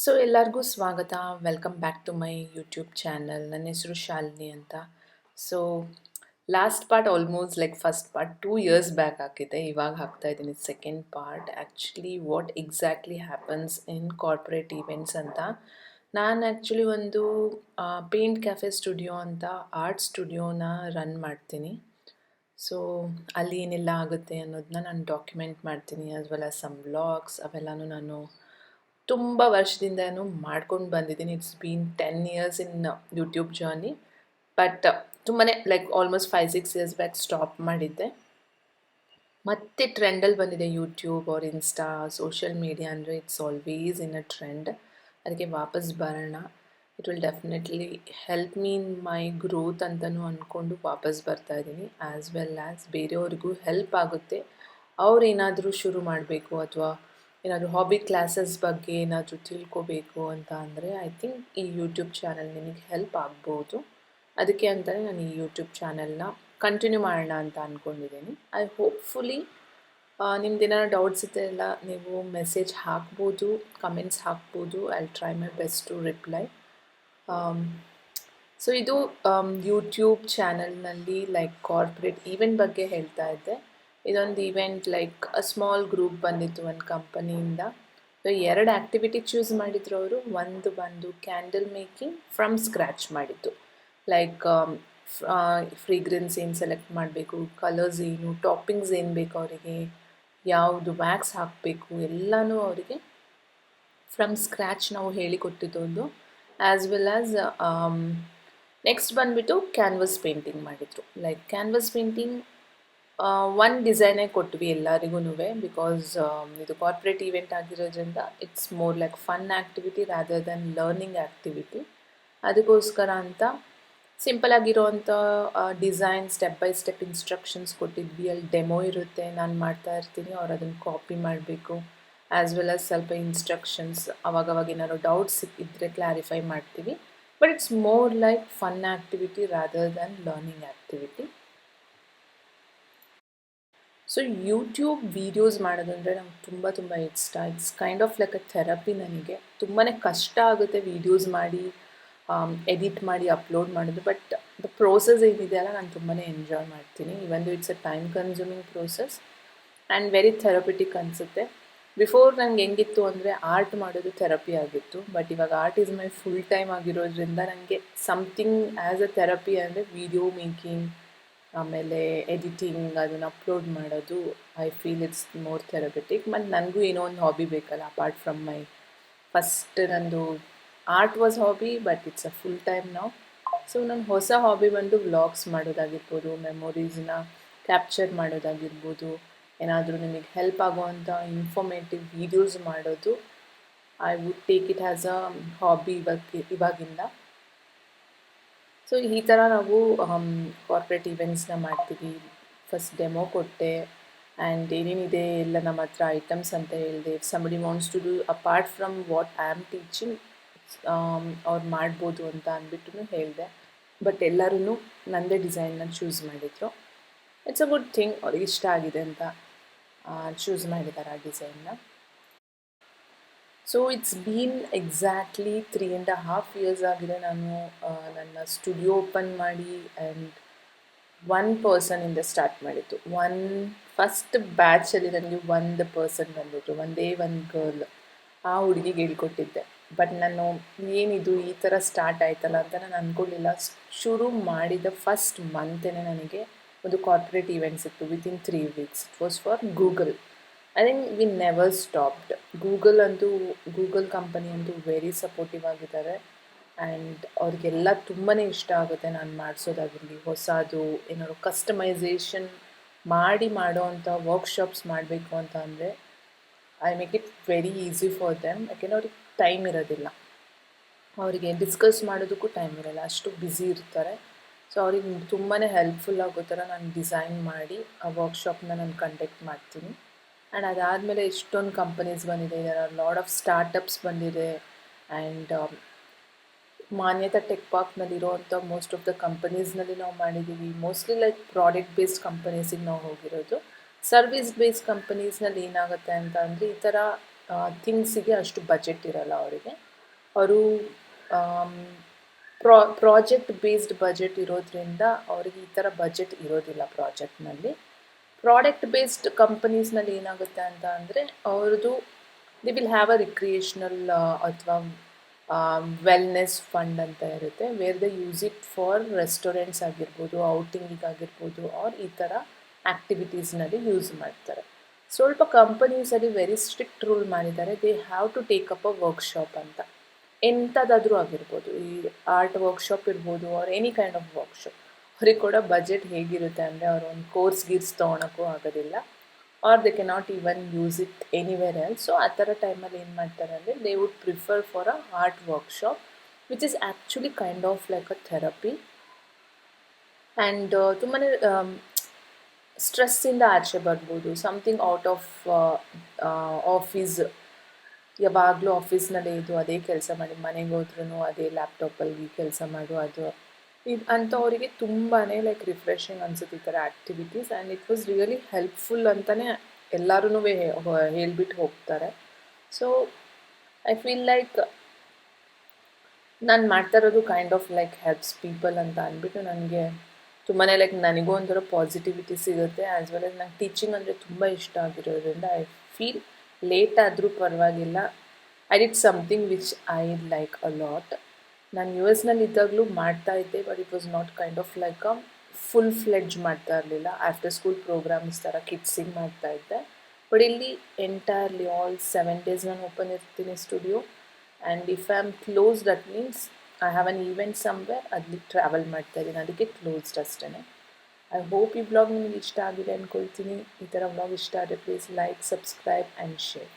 So ಎಲ್ಲರಿಗೂ ಸ್ವಾಗತ. Welcome back to my YouTube channel. ನನ್ನ ಹೆಸರು ಶಾಲಿನಿ ಅಂತ. So last part almost like first part 2 years back ಹಾಕಿದ್ದೆ. ಇವಾಗ ಹಾಕ್ತಾ ಇದ್ದೀನಿ second part. Actually what exactly happens in corporate events ಅಂತ. ನಾನು ಆ್ಯಕ್ಚುಲಿ ಒಂದು ಪೇಂಟ್ ಕ್ಯಾಫೆ ಸ್ಟುಡಿಯೋ ಅಂತ ಆರ್ಟ್ ಸ್ಟುಡಿಯೋನ ರನ್ ಮಾಡ್ತೀನಿ. ಸೊ ಅಲ್ಲಿ ಏನೆಲ್ಲ ಆಗುತ್ತೆ ಅನ್ನೋದನ್ನ ನಾನು ಡಾಕ್ಯುಮೆಂಟ್ ಮಾಡ್ತೀನಿ. As well as some vlogs ಅವೆಲ್ಲನೂ ನಾನು ತುಂಬ ವರ್ಷದಿಂದನೂ ಮಾಡ್ಕೊಂಡು ಬಂದಿದ್ದೀನಿ. It's been 10 years in YouTube journey. But ತುಂಬಾ like almost 5-6 years back stop ಮಾಡಿದ್ದೆ. ಮತ್ತೆ ಟ್ರೆಂಡಲ್ಲಿ ಬಂದಿದೆ YouTube or insta social media ಅಂದರೆ it's always in a trend. ಅದಕ್ಕೆ ವಾಪಸ್ ಬರೋಣ. It will definitely help me in my growth ಅಂತಲೂ ಅಂದ್ಕೊಂಡು ವಾಪಸ್ ಬರ್ತಾ ಇದ್ದೀನಿ. ಆ್ಯಸ್ ವೆಲ್ ಆ್ಯಸ್ ಬೇರೆಯವ್ರಿಗೂ ಹೆಲ್ಪ್ ಆಗುತ್ತೆ. ಅವ್ರೇನಾದರೂ ಶುರು ಮಾಡಬೇಕು ಅಥವಾ ಏನಾದರೂ ಹಾಬಿ ಕ್ಲಾಸಸ್ ಬಗ್ಗೆ ಏನಾದರೂ ತಿಳ್ಕೋಬೇಕು ಅಂತ ಅಂದರೆ ಐ ಥಿಂಕ್ ಈ ಯೂಟ್ಯೂಬ್ ಚಾನಲ್ ನಿಮಗೆ ಹೆಲ್ಪ್ ಆಗ್ಬೋದು. ಅದಕ್ಕೆ ಅಂತಲೇ ನಾನು ಈ ಯೂಟ್ಯೂಬ್ ಚಾನಲ್ನ ಕಂಟಿನ್ಯೂ ಮಾಡೋಣ ಅಂತ ಅಂದ್ಕೊಂಡಿದ್ದೀನಿ. ಐ ಹೋಪ್ಫುಲಿ ನಿಮ್ದೇನಾದ್ರು ಡೌಟ್ಸ್ ಇದ್ದರೆ ನೀವು ಮೆಸೇಜ್ ಹಾಕ್ಬೋದು, ಕಮೆಂಟ್ಸ್ ಹಾಕ್ಬೋದು. I try my best to reply. So ಇದು ಯೂಟ್ಯೂಬ್ ಚಾನಲ್ನಲ್ಲಿ ಲೈಕ್ ಕಾರ್ಪೊರೇಟ್ ಈವೆಂಟ್ ಬಗ್ಗೆ ಹೇಳ್ತಾ ಇದ್ದೆ. ಇದೊಂದು event like a small group ಬಂದಿತ್ತು ಒಂದು ಕಂಪನಿಯಿಂದ. ಸೊ 2 ಆ್ಯಕ್ಟಿವಿಟಿ ಚೂಸ್ ಮಾಡಿದ್ರು ಅವರು. ಒಂದು ಬಂದು ಕ್ಯಾಂಡಲ್ ಮೇಕಿಂಗ್ ಫ್ರಮ್ ಸ್ಕ್ರ್ಯಾಚ್ ಮಾಡಿದ್ದು. ಲೈಕ್ ಫ್ರೀಗ್ರೆನ್ಸ್ ಏನು ಸೆಲೆಕ್ಟ್ ಮಾಡಬೇಕು, ಕಲರ್ಸ್ ಏನು, ಟಾಪಿಂಗ್ಸ್ ಏನು ಬೇಕು ಅವರಿಗೆ, ಯಾವುದು ವ್ಯಾಕ್ಸ್ ಹಾಕಬೇಕು ಎಲ್ಲನೂ ಅವರಿಗೆ ಫ್ರಮ್ ಸ್ಕ್ರ್ಯಾಚ್ ನಾವು ಹೇಳಿಕೊಟ್ಟಿದ್ದೊಂದು. ಆ್ಯಸ್ ವೆಲ್ ಆ್ಯಸ್ ನೆಕ್ಸ್ಟ್ ಬಂದುಬಿಟ್ಟು ಕ್ಯಾನ್ವಸ್ ಪೇಂಟಿಂಗ್ ಮಾಡಿದರು. ಲೈಕ್ ಕ್ಯಾನ್ವಸ್ ಪೇಂಟಿಂಗ್ ಒಂದು ಡಿಸೈನೇ ಕೊಟ್ವಿ ಎಲ್ಲರಿಗೂ. ಬಿಕಾಸ್ ಇದು ಕಾರ್ಪೊರೇಟ್ ಈವೆಂಟ್ ಆಗಿರೋದ್ರಿಂದ it's more like fun activity rather than learning activity. ಅದಕ್ಕೋಸ್ಕರ ಅಂತ ಸಿಂಪಲ್ ಆಗಿರೋವಂಥ design step by step instructions ಕೊಟ್ಟಿದ್ವಿ. ಅಲ್ಲಿ ಡೆಮೋ ಇರುತ್ತೆ, ನಾನು ಮಾಡ್ತಾ ಇರ್ತೀನಿ, ಅವ್ರು ಅದನ್ನು ಕಾಪಿ ಮಾಡಬೇಕು. ಆ್ಯಸ್ ವೆಲ್ ಆಸ್ ಸ್ವಲ್ಪ ಇನ್ಸ್ಟ್ರಕ್ಷನ್ಸ್ ಅವಾಗವಾಗ ಏನಾದ್ರು ಡೌಟ್ಸ್ ಇದ್ದರೆ ಕ್ಲಾರಿಫೈ ಮಾಡ್ತೀವಿ. But it's more like fun activity rather than learning activity. So YouTube videos ಮಾಡೋದಂದರೆ ನಂಗೆ ತುಂಬ ಇಷ್ಟ. It's kind of like a therapy. ನನಗೆ ತುಂಬಾ ಕಷ್ಟ ಆಗುತ್ತೆ ವೀಡಿಯೋಸ್ ಮಾಡಿ ಎಡಿಟ್ ಮಾಡಿ ಅಪ್ಲೋಡ್ ಮಾಡೋದು. ಬಟ್ ದ ಪ್ರೋಸೆಸ್ ಏನಿದೆಯಲ್ಲ ನಾನು ತುಂಬಾ ಎಂಜಾಯ್ ಮಾಡ್ತೀನಿ. Even it's a time consuming process and very therapeutic ಅನಿಸುತ್ತೆ. ಬಿಫೋರ್ ನನಗೆ ಹೆಂಗಿತ್ತು ಅಂದರೆ ಆರ್ಟ್ ಮಾಡೋದು ಥೆರಪಿ ಆಗಿತ್ತು. ಬಟ್ ಇವಾಗ art is my full time ಆಗಿರೋದ್ರಿಂದ ನನಗೆ ಸಮಥಿಂಗ್ ಆ್ಯಸ್ ಅ ಥೆರಪಿ ಅಂದರೆ ವೀಡಿಯೋ ಮೇಕಿಂಗ್, ಆಮೇಲೆ ಎಡಿಟಿಂಗ್, ಅದನ್ನು ಅಪ್ಲೋಡ್ ಮಾಡೋದು. I feel it's more therapeutic. ಮತ್ತು ನನಗೂ ಏನೋ ಒಂದು ಹಾಬಿ ಬೇಕಲ್ಲ ಅಪಾರ್ಟ್ ಫ್ರಮ್ ಮೈ ಫಸ್ಟ್. ನಂದು art was hobby, but it's a full time ನಾವು. ಸೊ ನನ್ನ ಹೊಸ ಹಾಬಿ ಬಂದು ವ್ಲಾಗ್ಸ್ ಮಾಡೋದಾಗಿರ್ಬೋದು, ಮೆಮೊರೀಸ್ನ ಕ್ಯಾಪ್ಚರ್ ಮಾಡೋದಾಗಿರ್ಬೋದು, ಏನಾದರೂ ನಿಮಗೆ ಹೆಲ್ಪ್ ಆಗೋವಂಥ ಇನ್ಫಾರ್ಮೇಟಿವ್ ವೀಡಿಯೋಸ್ ಮಾಡೋದು. I would take it as a hobby ಇವಾಗಿಂದ. ಸೊ ಈ ಥರ ನಾವು ಕಾರ್ಪೊರೇಟ್ ಈವೆಂಟ್ಸ್ನ ಮಾಡ್ತೀವಿ. ಫಸ್ಟ್ ಡೆಮೋ ಕೊಟ್ಟೆ ಆ್ಯಂಡ್ ಏನೇನಿದೆ ಎಲ್ಲ ನಮ್ಮ ಹತ್ರ ಐಟಮ್ಸ್ ಅಂತ ಹೇಳಿದೆ. If somebody wants to do apart from what I am teaching ಅವ್ರು ಮಾಡ್ಬೋದು ಅಂತ ಅಂದ್ಬಿಟ್ಟು ಹೇಳಿದೆ. ಬಟ್ ಎಲ್ಲರೂ ನನ್ನದೇ ಡಿಸೈನ್ನ ಚೂಸ್ ಮಾಡಿದರು. It's a good thing. ಅವ್ರಿಗೆ ಇಷ್ಟ ಆಗಿದೆ ಅಂತ ಚೂಸ್ ಮಾಡಿದ್ದಾರೆ ಆ ಡಿಸೈನ್ನ. So it's been exactly 3.5 years ಆಗಿದೆ ನಾನು ನನ್ನ ಸ್ಟುಡಿಯೋ ಓಪನ್ ಮಾಡಿ. ಆ್ಯಂಡ್ 1 ಪರ್ಸನಿಂದ ಸ್ಟಾರ್ಟ್ ಮಾಡಿದ್ದು. ಫಸ್ಟ್ ಬ್ಯಾಚಲ್ಲಿ ನನಗೆ 1 ಪರ್ಸನ್ ಬಂದಿದ್ರು, ಒಂದೇ ಒಂದು ಗರ್ಲ್. ಆ ಹುಡುಗಿಗೆ ಹೇಳ್ಕೊಟ್ಟಿದ್ದೆ. ಬಟ್ ನಾನು ಏನಿದು ಈ ಥರ ಸ್ಟಾರ್ಟ್ ಆಯ್ತಲ್ಲ ಅಂತ ನಾನು ಅಂದ್ಕೊಳ್ಳಿಲ್ಲ. ಶುರು ಮಾಡಿದ ಫಸ್ಟ್ ಮಂತೇ ನನಗೆ ಒಂದು ಕಾರ್ಪೊರೇಟ್ ಈವೆಂಟ್ ಸಿಕ್ತು within 3 weeks. It was for Google. I think we never stopped. Google company ಅಂತೂ ವೆರಿ ಸಪೋರ್ಟಿವ್ ಆಗಿದ್ದಾರೆ. ಆ್ಯಂಡ್ ಅವ್ರಿಗೆಲ್ಲ ತುಂಬಾ ಇಷ್ಟ ಆಗುತ್ತೆ ನಾನು ಮಾಡಿಸೋದಾಗಿರಲಿ, ಹೊಸದು ಏನಾದ್ರು ಕಸ್ಟಮೈಸೇಷನ್ ಮಾಡೋ ಅಂಥ ವರ್ಕ್ಶಾಪ್ಸ್ ಮಾಡಬೇಕು ಅಂತ ಅಂದರೆ I make it very easy for them. ಯಾಕೆಂದರೆ ಅವ್ರಿಗೆ ಟೈಮ್ ಇರೋದಿಲ್ಲ, ಅವರಿಗೆ ಡಿಸ್ಕಸ್ ಮಾಡೋದಕ್ಕೂ ಟೈಮ್ ಇರೋಲ್ಲ, ಅಷ್ಟು ಬ್ಯುಸಿ ಇರ್ತಾರೆ. ಸೊ ಅವ್ರಿಗೆ ತುಂಬಾ ಹೆಲ್ಪ್ಫುಲ್ ಆಗೋ ಥರ ನಾನು ಡಿಸೈನ್ ಮಾಡಿ ಆ ವರ್ಕ್ಶಾಪ್ನ ನಾನು ಕಂಡಕ್ಟ್ ಮಾಡ್ತೀನಿ. ಆ್ಯಂಡ್ ಅದಾದಮೇಲೆ ಎಷ್ಟೊಂದು ಕಂಪನೀಸ್ ಬಂದಿದೆ, ಲಾಡ್ ಆಫ್ ಸ್ಟಾರ್ಟಪ್ಸ್ ಬಂದಿದೆ. ಆ್ಯಂಡ್ ಮಾನ್ಯತಾ ಟೆಕ್ ಪಾರ್ಕ್ನಲ್ಲಿರೋವಂಥ ಮೋಸ್ಟ್ ಆಫ್ ದ ಕಂಪನೀಸ್ನಲ್ಲಿ ನಾವು ಮಾಡಿದ್ದೀವಿ. ಮೋಸ್ಟ್ಲಿ ಲೈಕ್ ಪ್ರಾಡಕ್ಟ್ ಬೇಸ್ಡ್ ಕಂಪನೀಸಿಗೆ ನಾವು ಹೋಗಿರೋದು. ಸರ್ವಿಸ್ ಬೇಸ್ಡ್ ಕಂಪನೀಸ್ನಲ್ಲಿ ಏನಾಗುತ್ತೆ ಅಂತ ಅಂದರೆ ಈ ಥರ ಥಿಂಗ್ಸಿಗೆ ಅಷ್ಟು ಬಜೆಟ್ ಇರಲ್ಲ ಅವರಿಗೆ. ಅವರು ಪ್ರಾಜೆಕ್ಟ್ ಬೇಸ್ಡ್ ಬಜೆಟ್ ಇರೋದ್ರಿಂದ ಅವ್ರಿಗೆ ಈ ಥರ ಬಜೆಟ್ ಇರೋದಿಲ್ಲ ಪ್ರಾಜೆಕ್ಟ್ನಲ್ಲಿ. ಪ್ರಾಡಕ್ಟ್ ಬೇಸ್ಡ್ ಕಂಪನೀಸ್ನಲ್ಲಿ ಏನಾಗುತ್ತೆ ಅಂತ ಅಂದರೆ ಅವ್ರದ್ದು they will have a recreational ಅಥವಾ ವೆಲ್ನೆಸ್ ಫಂಡ್ ಅಂತ ಇರುತ್ತೆ, where they use it for restaurants ಆಗಿರ್ಬೋದು, ಔಟಿಂಗಿಗಾಗಿರ್ಬೋದು, ಆರ್ ಈ ಥರ ಆ್ಯಕ್ಟಿವಿಟೀಸ್ನಲ್ಲಿ ಯೂಸ್ ಮಾಡ್ತಾರೆ. ಸ್ವಲ್ಪ ಕಂಪನೀಸಲ್ಲಿ ವೆರಿ ಸ್ಟ್ರಿಕ್ಟ್ ರೂಲ್ ಮಾಡಿದ್ದಾರೆ, they have to take up a workshop ಅಂತ. ಎಂಥದ್ದಾದರೂ ಆಗಿರ್ಬೋದು, ಈ ಆರ್ಟ್ ವರ್ಕ್ಶಾಪ್ ಇರ್ಬೋದು or any kind of workshop. ಅವ್ರಿಗೆ ಕೂಡ ಬಜೆಟ್ ಹೇಗಿರುತ್ತೆ ಅಂದರೆ ಅವ್ರು ಒಂದು ಗೀರ್ಸ್ ತೊಗೊಳಕ್ಕೂ ಆಗೋದಿಲ್ಲ, or they cannot even use it anywhere else. So ಆ ಥರ ಟೈಮಲ್ಲಿ ಏನು ಮಾಡ್ತಾರೆ ಅಂದರೆ they would prefer for a art workshop which is actually kind of like a therapy. And ತುಂಬಾ ಸ್ಟ್ರೆಸ್ಸಿಂದ ಆಚೆ ಬರ್ಬೋದು, ಸಮಥಿಂಗ್ ಔಟ್ ಆಫ್ ಆಫೀಸ್. ಯಾವಾಗಲೂ ಆಫೀಸ್ನಲ್ಲೇ ಇದು ಅದೇ ಕೆಲಸ ಮಾಡಿ, ಮನೆಗೆ ಹೋದ್ರೂ ಅದೇ ಲ್ಯಾಪ್ಟಾಪಲ್ಲಿ ಕೆಲಸ ಮಾಡು, ಅದು ಇದು ಅಂಥವರಿಗೆ ತುಂಬಾ ಲೈಕ್ ರಿಫ್ರೆಶಿಂಗ್ ಅನ್ಸುತ್ತೆ ಈ ಥರ activities. And it was really helpful ಅಂತಲೇ ಎಲ್ಲರೂ ಹೇಳ್ಬಿಟ್ಟು ಹೋಗ್ತಾರೆ. ಸೊ ಐ ಫೀಲ್ ಲೈಕ್ ನಾನು ಮಾಡ್ತಾ ಇರೋದು kind of like helps people ಅಂತ ಅಂದ್ಬಿಟ್ಟು ನನಗೆ ತುಂಬಾ ಲೈಕ್ ನನಗೂ ಒಂಥರ ಪಾಸಿಟಿವಿಟಿ ಸಿಗುತ್ತೆ. ಆ್ಯಸ್ ವೆಲ್ ಆಸ್ ನಂಗೆ ಟೀಚಿಂಗ್ ಅಂದರೆ ತುಂಬ ಇಷ್ಟ ಆಗಿರೋದ್ರಿಂದ ಐ ಫೀಲ್ ಲೇಟ್ ಆದರೂ ಪರವಾಗಿಲ್ಲ, I did something which I like a lot. ನಾನು ಯು ಎಸ್ನಲ್ಲಿ ಇದ್ದಾಗಲೂ ಮಾಡ್ತಾಯಿದ್ದೆ, but it was not kind of like a full fledge ಮಾಡ್ತಾ ಇರಲಿಲ್ಲ. ಆಫ್ಟರ್ ಸ್ಕೂಲ್ ಪ್ರೋಗ್ರಾಮ್ಸ್ ಥರ ಕಿಡ್ಸಿಗೆ ಮಾಡ್ತಾಯಿದ್ದೆ. ಬಟ್ ಇಲ್ಲಿ ಎಂಟೈರ್ಲಿ ಆಲ್ 7 days ನಾನು ಓಪನ್ ಇರ್ತೀನಿ studio. And if I am close that means I have an event somewhere, ಅಲ್ಲಿ travel ಮಾಡ್ತಾ ಇದ್ದೀನಿ, ಅದಕ್ಕೆ ಕ್ಲೋಸ್ಡ್ ಅಷ್ಟೇ. ಐ ಹೋಪ್ ಈ ಬ್ಲಾಗ್ ನಿಮಗೆ ಇಷ್ಟ ಆಗಿದೆ ಅಂದ್ಕೊಳ್ತೀನಿ. ಈ ಥರ ಬ್ಲಾಗ್ ಇಷ್ಟ ಆದರೆ please like, subscribe and share.